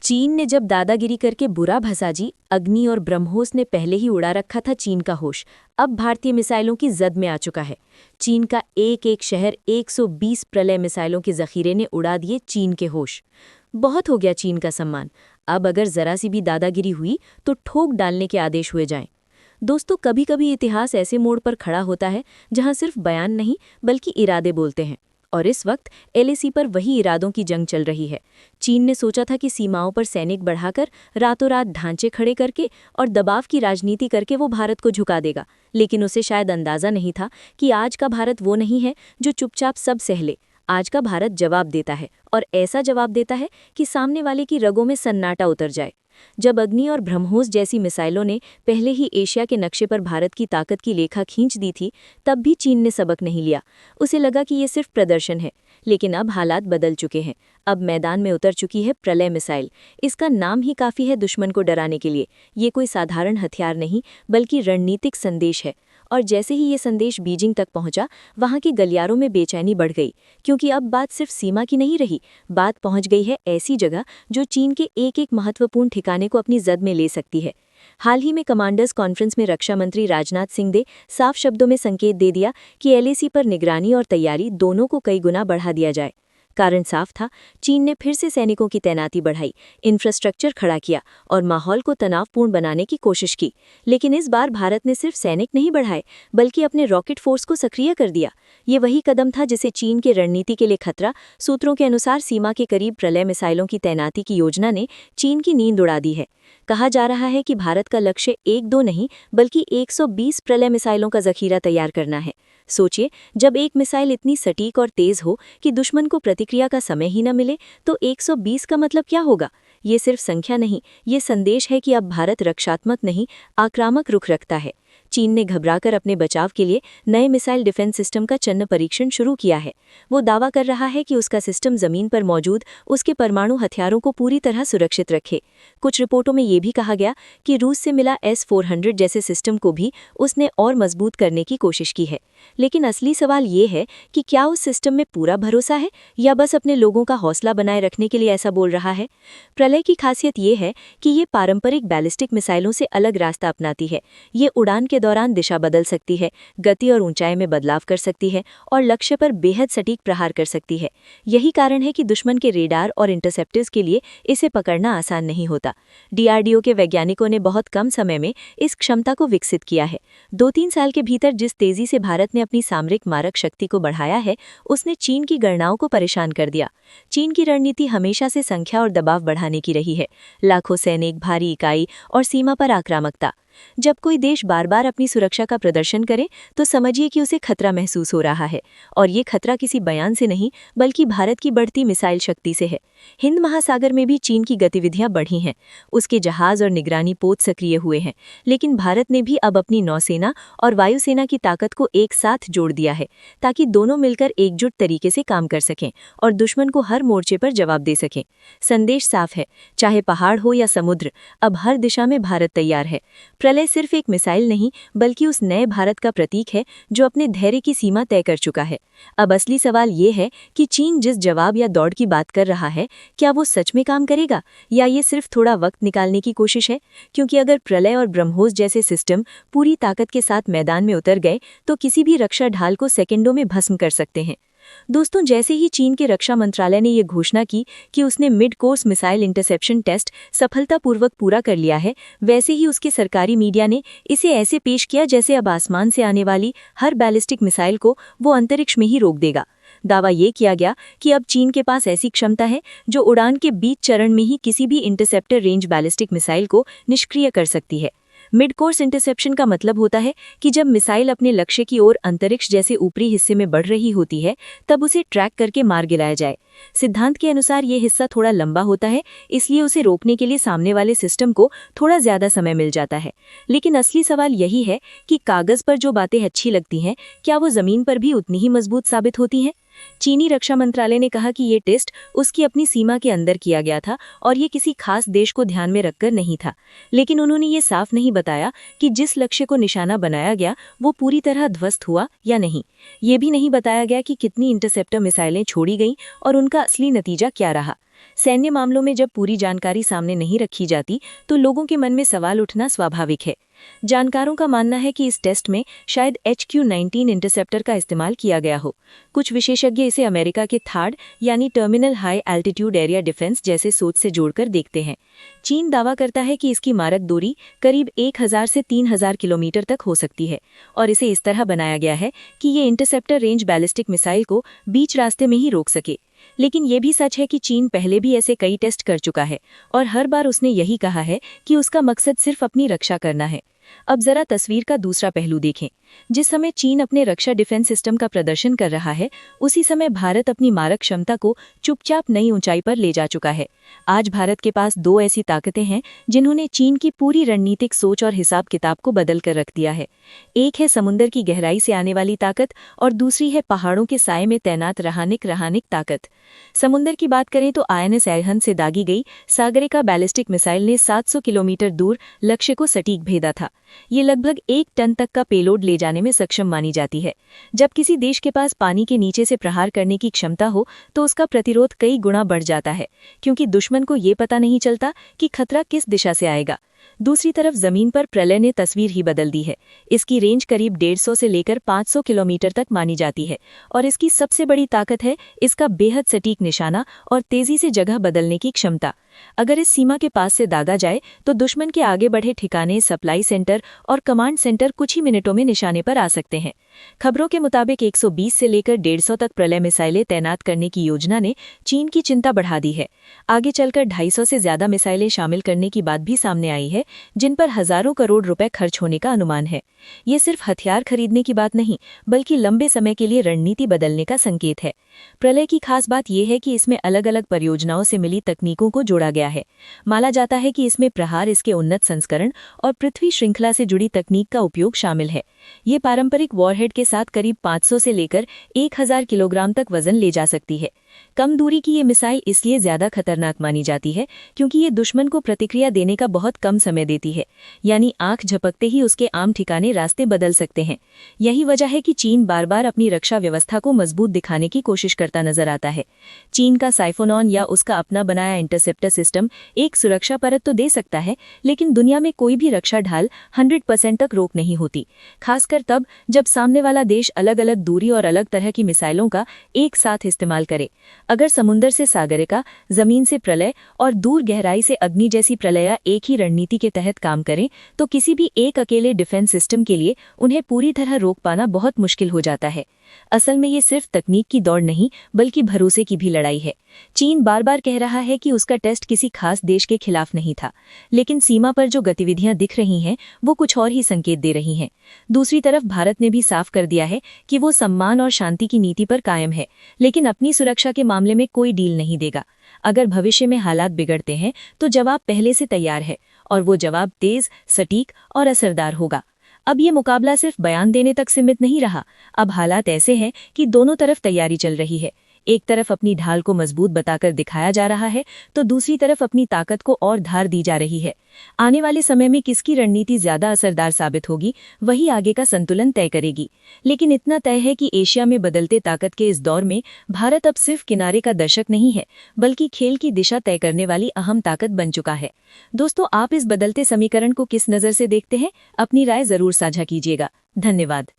चीन ने जब दादागिरी करके बुरा भसा जी, अग्नि और ब्रह्मोस ने पहले ही उड़ा रखा था चीन का होश। अब भारतीय मिसाइलों की जद में आ चुका है। चीन का एक एक शहर 120 प्रलय मिसाइलों के जखीरे ने उड़ा दिए चीन के होश। बहुत हो गया चीन का सम्मान। अब अगर जरा सी भी दादागिरी हुई तो ठोक डालने के आदेश हुए जाएं। दोस्तों, कभी कभी इतिहास ऐसे मोड़ पर खड़ा होता है जहां सिर्फ बयान नहीं बल्कि इरादे बोलते हैं। और इस वक्त एलएसी पर वही इरादों की जंग चल रही है। चीन ने सोचा था कि सीमाओं पर सैनिक बढ़ाकर रातों रात ढांचे खड़े करके और दबाव की राजनीति करके वो भारत को झुका देगा, लेकिन उसे शायद अंदाजा नहीं था कि आज का भारत वो नहीं है जो चुपचाप सब सह ले। आज का भारत जवाब देता है, और ऐसा जवाब देता है कि सामने वाले की रगों में सन्नाटा उतर जाए। जब अग्नि और ब्रह्मोस जैसी मिसाइलों ने पहले ही एशिया के नक्शे पर भारत की ताकत की लेखा खींच दी थी, तब भी चीन ने सबक नहीं लिया। उसे लगा कि ये सिर्फ प्रदर्शन है, लेकिन अब हालात बदल चुके हैं। अब मैदान में उतर चुकी है प्रलय मिसाइल। इसका नाम ही काफ़ी है दुश्मन को डराने के लिए। ये कोई साधारण हथियार नहीं बल्कि रणनीतिक संदेश है। और जैसे ही ये संदेश बीजिंग तक पहुंचा, वहां के गलियारों में बेचैनी बढ़ गई, क्योंकि अब बात सिर्फ सीमा की नहीं रही। बात पहुंच गई है ऐसी जगह जो चीन के एक एक महत्वपूर्ण ठिकाने को अपनी जद में ले सकती है। हाल ही में कमांडर्स कॉन्फ्रेंस में रक्षा मंत्री राजनाथ सिंह ने साफ शब्दों में संकेत दे दिया कि एलएसी पर निगरानी और तैयारी दोनों को कई गुना बढ़ा दिया जाए। कारण साफ था, चीन ने फिर से सैनिकों की तैनाती बढ़ाई, इंफ्रास्ट्रक्चर खड़ा किया और माहौल को तनावपूर्ण बनाने की कोशिश की। लेकिन इस बार भारत ने सिर्फ सैनिक नहीं बढ़ाए, बल्कि अपने रॉकेट फोर्स को सक्रिय कर दिया। ये वही कदम था जिसे चीन के रणनीति के लिए खतरा। सूत्रों के अनुसार सीमा के करीब प्रलय मिसाइलों की तैनाती की योजना ने चीन की नींद उड़ा दी है। कहा जा रहा है कि भारत का लक्ष्य एक दो नहीं बल्कि 120 प्रलय मिसाइलों का जखीरा तैयार करना है। सोचिए, जब एक मिसाइल इतनी सटीक और तेज हो कि दुश्मन को प्रतिक्रिया का समय ही न मिले, तो 120 का मतलब क्या होगा? ये सिर्फ संख्या नहीं, ये संदेश है कि अब भारत रक्षात्मक नहीं, आक्रामक रुख रखता है। चीन ने घबराकर अपने बचाव के लिए नए मिसाइल डिफेंस सिस्टम का चन्न परीक्षण शुरू किया है। वो दावा कर रहा है कि उसका सिस्टम जमीन पर मौजूद उसके परमाणु हथियारों को पूरी तरह सुरक्षित रखे। कुछ रिपोर्टों में ये भी कहा गया कि रूस से मिला S-400 जैसे सिस्टम को भी उसने और मजबूत करने की कोशिश की है। लेकिन असली सवाल ये है कि क्या उस सिस्टम में पूरा भरोसा है, या बस अपने लोगों का हौसला बनाए रखने के लिए ऐसा बोल रहा है। प्रलय की खासियत ये है कि ये पारंपरिक बैलिस्टिक मिसाइलों से अलग रास्ता अपनाती है। ये उड़ान के दौरान दिशा बदल सकती है, गति और ऊंचाई में बदलाव कर सकती है और लक्ष्य पर बेहद सटीक प्रहार कर सकती है। यही कारण है कि दुश्मन के रेडार और इंटरसेप्टर्स के लिए इसे पकड़ना आसान नहीं होता। डीआरडीओ के वैज्ञानिकों ने बहुत कम समय में इस क्षमता को विकसित किया है। 2-3 साल के भीतर जिस तेजी से भारत ने अपनी सामरिक मारक शक्ति को बढ़ाया है, उसने चीन की गणनाओं को परेशान कर दिया। चीन की रणनीति हमेशा से संख्या और दबाव बढ़ाने की रही है। लाखों सैनिक, भारी इकाई और सीमा पर आक्रामकता। जब कोई देश बार बार अपनी सुरक्षा का प्रदर्शन करे, तो समझिए कि उसे खतरा महसूस हो रहा है। और ये खतरा किसी बयान से नहीं बल्कि भारत की बढ़ती मिसाइल शक्ति से है। हिंद महासागर में भी चीन की गतिविधियां बढ़ी हैं। उसके जहाज और निगरानी पोत सक्रिय हुए हैं। लेकिन भारत ने भी अब अपनी नौसेना और वायुसेना की ताकत को एक साथ जोड़ दिया है, ताकि दोनों मिलकर एकजुट तरीके से काम कर सकें और दुश्मन को हर मोर्चे पर जवाब दे सकें। संदेश साफ है, चाहे पहाड़ हो या समुद्र, अब हर दिशा में भारत तैयार है। प्रलय सिर्फ एक मिसाइल नहीं बल्कि उस नए भारत का प्रतीक है जो अपने धैर्य की सीमा तय कर चुका है। अब असली सवाल ये है कि चीन जिस जवाब या दौड़ की बात कर रहा है, क्या वो सच में काम करेगा, या ये सिर्फ थोड़ा वक्त निकालने की कोशिश है? क्योंकि अगर प्रलय और ब्रह्मोस जैसे सिस्टम पूरी ताकत के साथ मैदान में उतर गए, तो किसी भी रक्षा ढाल को सेकंडों में भस्म कर सकते हैं। दोस्तों, जैसे ही चीन के रक्षा मंत्रालय ने ये घोषणा की कि उसने mid course missile interception test सफलतापूर्वक पूरा कर लिया है, वैसे ही उसके सरकारी मीडिया ने इसे ऐसे पेश किया जैसे अब आसमान से आने वाली हर बैलिस्टिक मिसाइल को वो अंतरिक्ष में ही रोक देगा। दावा ये किया गया कि अब चीन के पास ऐसी क्षमता है जो उड़ान के बीच चरण में ही किसी भी इंटरसेप्टर रेंज बैलिस्टिक मिसाइल को निष्क्रिय कर सकती है। मिड कोर्स इंटरसेप्शन का मतलब होता है कि जब मिसाइल अपने लक्ष्य की ओर अंतरिक्ष जैसे ऊपरी हिस्से में बढ़ रही होती है, तब उसे ट्रैक करके मार गिराया जाए। सिद्धांत के अनुसार ये हिस्सा थोड़ा लंबा होता है, इसलिए उसे रोकने के लिए सामने वाले सिस्टम को थोड़ा ज्यादा समय मिल जाता है। लेकिन असली सवाल यही है कि कागज पर जो बातें अच्छी लगती हैं, क्या वो जमीन पर भी उतनी ही मजबूत साबित होती हैं? चीनी रक्षा मंत्रालय ने कहा कि ये टेस्ट उसकी अपनी सीमा के अंदर किया गया था और ये किसी खास देश को ध्यान में रखकर नहीं था। लेकिन उन्होंने ये साफ नहीं बताया कि जिस लक्ष्य को निशाना बनाया गया वो पूरी तरह ध्वस्त हुआ या नहीं। ये भी नहीं बताया गया कि कितनी इंटरसेप्टर मिसाइलें छोड़ी गईं और उनका असली नतीजा क्या रहा। सैन्य मामलों में जब पूरी जानकारी सामने नहीं रखी जाती तो लोगों के मन में सवाल उठना स्वाभाविक है। जानकारों का मानना है कि इस टेस्ट में शायद HQ-19 इंटरसेप्टर का इस्तेमाल किया गया हो। कुछ विशेषज्ञ इसे अमेरिका के थाड यानी terminal high altitude area defence जैसे सोच से जोड़कर देखते हैं। चीन दावा करता है कि इसकी मारक दूरी करीब 1000 से 3000 किलोमीटर तक हो सकती है और इसे इस तरह बनाया गया है कि ये इंटरसेप्टर रेंज बैलिस्टिक मिसाइल को बीच रास्ते में ही रोक सके। लेकिन ये भी सच है कि चीन पहले भी ऐसे कई टेस्ट कर चुका है और हर बार उसने यही कहा है कि उसका मकसद सिर्फ अपनी रक्षा करना है। अब जरा तस्वीर का दूसरा पहलू देखें। जिस समय चीन अपने रक्षा डिफेंस सिस्टम का प्रदर्शन कर रहा है, उसी समय भारत अपनी मारक क्षमता को चुपचाप नई ऊंचाई पर ले जा चुका है। आज भारत के पास दो ऐसी ताकतें हैं जिन्होंने चीन की पूरी रणनीतिक सोच और हिसाब किताब को बदल कर रख दिया है। एक है समुद्र की गहराई से आने वाली ताकत और दूसरी है पहाड़ों के साए में तैनात रहानिक ताकत। समुद्र की बात करें तो INS एरिहंत से दागी गई सागरिका बैलिस्टिक मिसाइल ने 700 किलोमीटर दूर लक्ष्य को सटीक भेदा था। ये लगभग 1 टन तक का पेलोड ले जाने में सक्षम मानी जाती है। जब किसी देश के पास पानी के नीचे से प्रहार करने की क्षमता हो तो उसका प्रतिरोध कई गुना बढ़ जाता है, क्योंकि दुश्मन को ये पता नहीं चलता कि खतरा किस दिशा से आएगा। दूसरी तरफ जमीन पर प्रलय ने तस्वीर ही बदल दी है। इसकी रेंज करीब 150 से लेकर 500 किलोमीटर तक मानी जाती है और इसकी सबसे बड़ी ताकत है इसका बेहद सटीक निशाना और तेजी से जगह बदलने की क्षमता। अगर इस सीमा के पास से दागा जाए तो दुश्मन के आगे बढ़े ठिकाने, सप्लाई सेंटर और कमांड सेंटर कुछ ही मिनटों में निशाने पर आ सकते हैं। खबरों के मुताबिक 120 से लेकर 150 तक प्रलय मिसाइलें तैनात करने की योजना ने चीन की चिंता बढ़ा दी है। आगे चलकर 250 से ज्यादा मिसाइलें शामिल करने की बात भी सामने आई है, जिन पर हजारों करोड़ रुपए खर्च होने का अनुमान है। ये सिर्फ हथियार खरीदने की बात नहीं, बल्कि लंबे समय के लिए रणनीति बदलने का संकेत है। प्रलय की खास बात यह है कि इसमें अलग अलग परियोजनाओं से मिली तकनीकों को जोड़ा गया है। माना जाता है कि इसमें प्रहार, इसके उन्नत संस्करण और पृथ्वी श्रृंखला से जुड़ी तकनीक का उपयोग शामिल है। ये पारंपरिक वॉरहेड के साथ करीब 500 से लेकर 1000 किलोग्राम तक वजन ले जा सकती है। कम दूरी की ये मिसाइल इसलिए ज्यादा खतरनाक मानी जाती है क्योंकि ये दुश्मन को प्रतिक्रिया देने का बहुत कम समय देती है, यानी आंख झपकते ही उसके आम ठिकाने रास्ते बदल सकते हैं। यही वजह है कि चीन बार बार अपनी रक्षा व्यवस्था को मजबूत दिखाने की कोशिश करता नजर आता है। चीन का साइफोनॉन या उसका अपना बनाया इंटरसेप्टर सिस्टम एक सुरक्षा परत तो दे सकता है, लेकिन दुनिया में कोई भी रक्षा ढाल 100% तक रोक नहीं होती, खासकर तब जब सामने वाला देश अलग अलग दूरी और अलग तरह की मिसाइलों का एक साथ इस्तेमाल करे। अगर समुद्र से सागरिका, जमीन से प्रलय और दूर गहराई से अग्नि जैसी प्रलया एक ही रणनीति के तहत काम करें तो किसी भी एक अकेले डिफेंस सिस्टम के लिए उन्हें पूरी तरह रोक पाना बहुत मुश्किल हो जाता है। असल में ये सिर्फ तकनीक की दौड़ नहीं, बल्कि भरोसे की भी लड़ाई है। चीन बार बार कह रहा है कि उसका टेस्ट किसी खास देश के खिलाफ नहीं था, लेकिन सीमा पर जो गतिविधियां दिख रही हैं वो कुछ और ही संकेत दे रही हैं। दूसरी तरफ भारत ने भी साफ कर दिया है कि वो सम्मान और शांति की नीति पर कायम है, लेकिन अपनी सुरक्षा के मामले में कोई डील नहीं देगा। अगर भविष्य में हालात बिगड़ते हैं तो जवाब पहले से तैयार है, और वो जवाब तेज, सटीक और असरदार होगा। अब ये मुकाबला सिर्फ बयान देने तक सीमित नहीं रहा। अब हालात ऐसे हैं कि दोनों तरफ तैयारी चल रही है। एक तरफ अपनी ढाल को मजबूत बताकर दिखाया जा रहा है, तो दूसरी तरफ अपनी ताकत को और धार दी जा रही है। आने वाले समय में किसकी रणनीति ज्यादा असरदार साबित होगी, वही आगे का संतुलन तय करेगी। लेकिन इतना तय है कि एशिया में बदलते ताकत के इस दौर में भारत अब सिर्फ किनारे का दर्शक नहीं है, बल्कि खेल की दिशा तय करने वाली अहम ताकत बन चुका है। दोस्तों, आप इस बदलते समीकरण को किस नजर से देखते हैं? अपनी राय जरूर साझा कीजिएगा। धन्यवाद।